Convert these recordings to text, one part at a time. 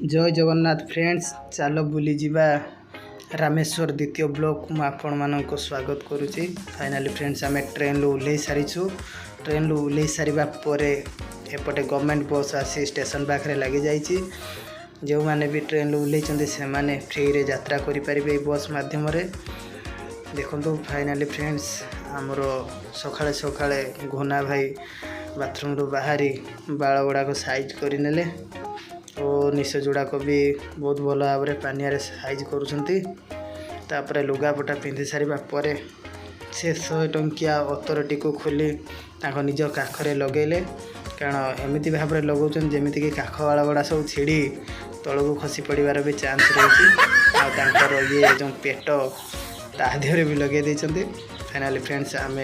जय जगन्नाथ फ्रेंड्स चलो बुली जीवा रामेश्वर द्वितीय ब्लॉक को आपण मानक स्वागत करुच्ची। फाइनाली फ्रेंड्स आम ट्रेन ओह्ल सारीचु। ट्रेन ओह्ल सारा पर एपटे गवर्नमेंट बस आसी स्टेशन पाखे लगी जाइए। जो मैंने भी ट्रेन ओह्ल से मैंने फ्री रे यात्रा करें बस मध्यम देखो। फाइनाली फ्रेंड्स आमर सकाଳେ सकाळे घोना भाई बाथरूम रू बाहरी बाल गुड़ाक साइज करने और निश जोड़ाक भी बहुत भल भाव में पानिया साइज कर लुगापटा पिंधि सारा पर से 100 टंकिया अतरटी को खोली निज काखरे लगेले। कारण एमती भाव में लगाउछन जमीती कि काख बाल गुड़ा सब छिड़ी तल को खसी पड़ार भी चांस रही। ये जो पेट तादेहरे भी लगे देइछन्ति। फाइनाली फ्रेंड्स आम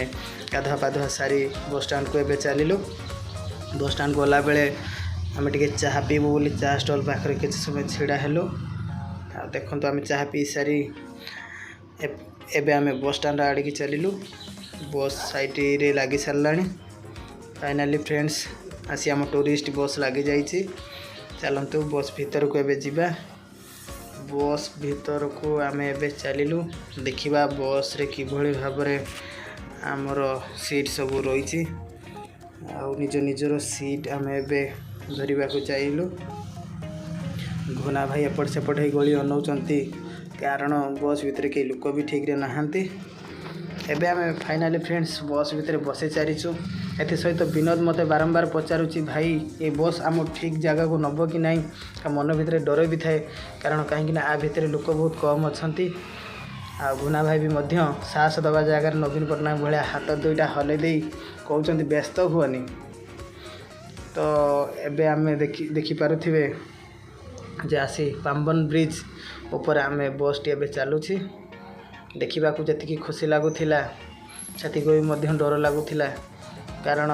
गाधुआ पाधुआ सारी बस स्टाण्ड को एबे चलिलु। बस स्टाण्ड गला बेले आम टे चाह पीबू बोली चाह स्टल पाखे किसी समय छिड़ा हेलु। देखो आम चाह पी सारी एबे आम बस स्टाण्ड आड़िकी चलिलु। बस साइट रे लगी सारा। फाइनाली फ्रेंड्स आसी आम टूरिस्ट बस लगी जाइए। चलतु बस भीतर को एबे जीवा। बस भीतर को आम एबे चलिलु। देखिबा बस रे किभली भाव में आमर सीट सब रही निज निजर सीट आम एबे धरवा को चाहिए। घोना भाई एपट सेपट हो गली अनाउंट कारण बस भितर कई लोक भी ठीक रे नहांती। एबे आम फाइनाली फ्रेंड्स बस भितर बसे सारीचु। एथि सहित विनोद मते बारंबार पचारुची भाई ये बस आम ठीक जगह को नब कि नहीं। मन भितर डर भी थाए कारण कहीं आ भितर लोक बहुत कम अच्छी। आ घुना भाई भी मध्य साहस दबा जगह नवीन पट्टनायक भाया हाथ दुईटा हलै दे कहते व्यस्त हुअनी। तो एबे आम देखिपे जे आसी पाम्बन ब्रिज ऊपर आम बस टी एबे चलुछि। देखा जी खुशी लगुला से भी डर लगुला कारण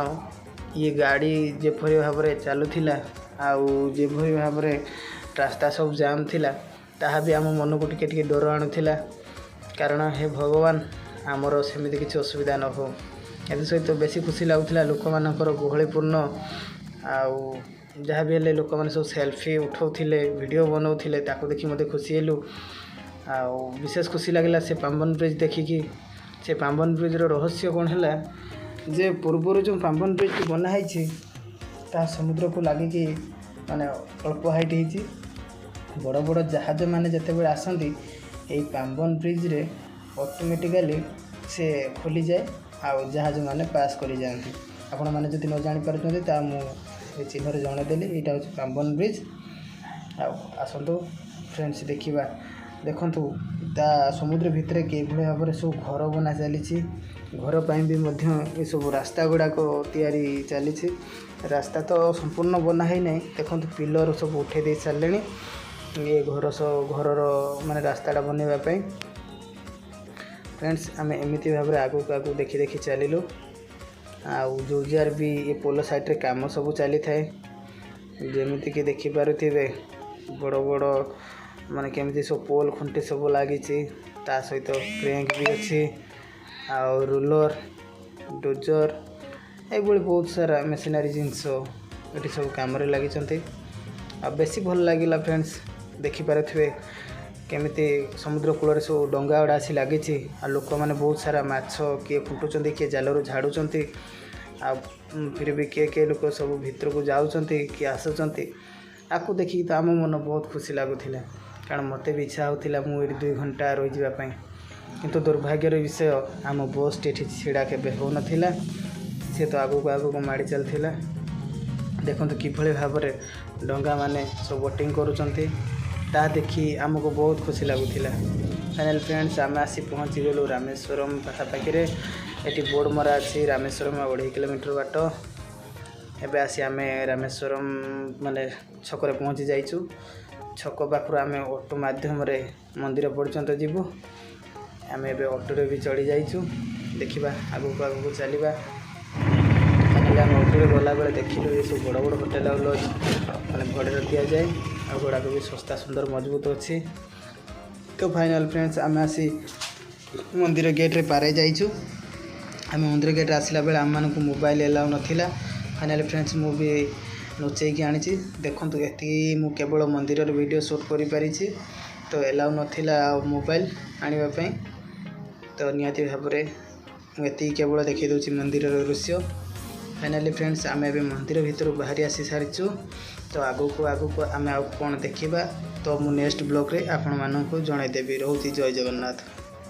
ये गाड़ी जेपरी भाव में चलुला आउरी भाव में रास्ता सब जाम थिला ताहा भी आम मन को टिके डर आणुला। कारण हे भगवान आमर सेमती किसी असुविधा न हो। ए सहित बेसी खुशी लगुला लोक मानकर गहलीपूर्ण आउ जहाँ भी हेल्ले लोक मैंने सब सेल्फी उठाऊले वीडियो बनाऊले ताको देखी मत खुशी हेलु। विशेष खुशी लगे से पाम्बन ब्रिज देखिकी। से पाम्बन ब्रिज रहस्य कौन है जे पूर्वर जो पाम्बन ब्रिज बनाई ता समुद्र को लगिकी माने अल्प हाइट होती। बड़ बड़ जहाज मैंने जिते आसती यही पाम्बन ब्रिज रे ऑटोमेटिकली से खोली जाए आउ जहाज मैंने पास कर जाती। आपण मैंने जब न जापारे मुझे चिन्ह जनईदेली यहाँ हूँ पाम्बन ब्रिज। आसतु फ्रेंड्स देखा देखु ता समुद्र भितर किभली भाव में सब घर बना चली। घर पर भी ये सब रास्ता गुड़ाक तैयारी चली। रास्ता तो संपूर्ण बना ही नहीं। देखो पिलर सब उठे दे सारे ये घर माने रास्ताटा बनवाई। फ्रेंड्स आम एमती भाव में आगू आगू देखी देखी चलिलु। जो जार भी ये पोल साइड रे काम सब चली थाए जमीती कि देखिपे बड़ बड़ माने केमती सब पोल खुंटी सब लगी सहित क्रेंक भी अच्छी आउ रूलर डोजर ये बहुत सारा मेसिनारी जिनस ये सब कम लगी। बेसी भल लगिला फ्रेंड्स देखिपे केमिति समुद्र कूल सब डंगा गुड़ा आसी लगी। लोक मैंने बहुत सारा माछ किए खुंटुंट किए जालू झाड़ुंट फिर भी किए लोक सब भितर को जाऊँच किए आसुँच आपको देखिए तो आम मन बहुत खुशी लगुला। कारण मत भी इच्छा होता मुझे 2 घंटा रही जावाई किंतु दुर्भाग्यर विषय आम बस टी छिड़ा के हो नाला सी तो आगू आगू माड़ी चलता। देखो किभली भाव में डंगा माने सब बोटिंग करुँच ता देखी आमको बहुत खुशी लगुला। फाइनल फ्रेंड्स आम आसी पहुँची गलु रामेश्वरम पाखापाखि। ये बोर्ड मरा अच्छी रामेश्वरम 2.5 किलोमीटर बाट। एबे आसी आम रामेश्वरम माने छकरे पहुँची जाइचु। छक पाखर आम ऑटो माध्यम मंदिर पर्यंत जीवु। आम एबे ऑटो रे भी चढ़ी जाइचु। देखिबा आगू आगू चलिबा। आम ऑटो गला बेले देखिलु ये सब बड़ बड़ होटेल और लॉज माने भड़े दि जाए आ गुड़ाक भी सस्ता सुंदर मजबूत अच्छी। तो फाइनल फ्रेंड्स आम आसी मंदिर गेट रे पारे जाइचु। आम मंदिर गेट आसला बेले आम मानक मोबाइल एलाउ नथिला। फाइनल फ्रेंड्स मु भी ଲୁଚେଇକି ଆଣିଛି। ଦେଖନ୍ତୁ ଏତିକି ମୁଁ କେବଳ ମନ୍ଦିରର ଭିଡ଼ିଓ ସୁଟ୍ କରିପାରିଛି। ତ ଏଲାଉ ନଥିଲା ଆଉ ମୋବାଇଲ ଆଣିବା ପାଇଁ। ତ ନିହାତି ଭାବରେ ମୁଁ ଏତିକି କେବଳ ଦେଖାଇ ଦେଉଛି ମନ୍ଦିରର ଦୃଶ୍ୟ। ଫାଇନାଲି ଫ୍ରେଣ୍ଡସ୍ ଆମେ ଏବେ ମନ୍ଦିର ଭିତରୁ ବାହାରି ଆସି ସାରିଛୁ। ତ ଆଗକୁ ଆମେ ଆଉ କ'ଣ ଦେଖିବା ତ ମୁଁ ନେକ୍ସଟ ବ୍ଲଗ୍ରେ ଆପଣମାନଙ୍କୁ ଜଣାଇଦେବି। ରହୁଛି ଜୟ ଜଗନ୍ନାଥ।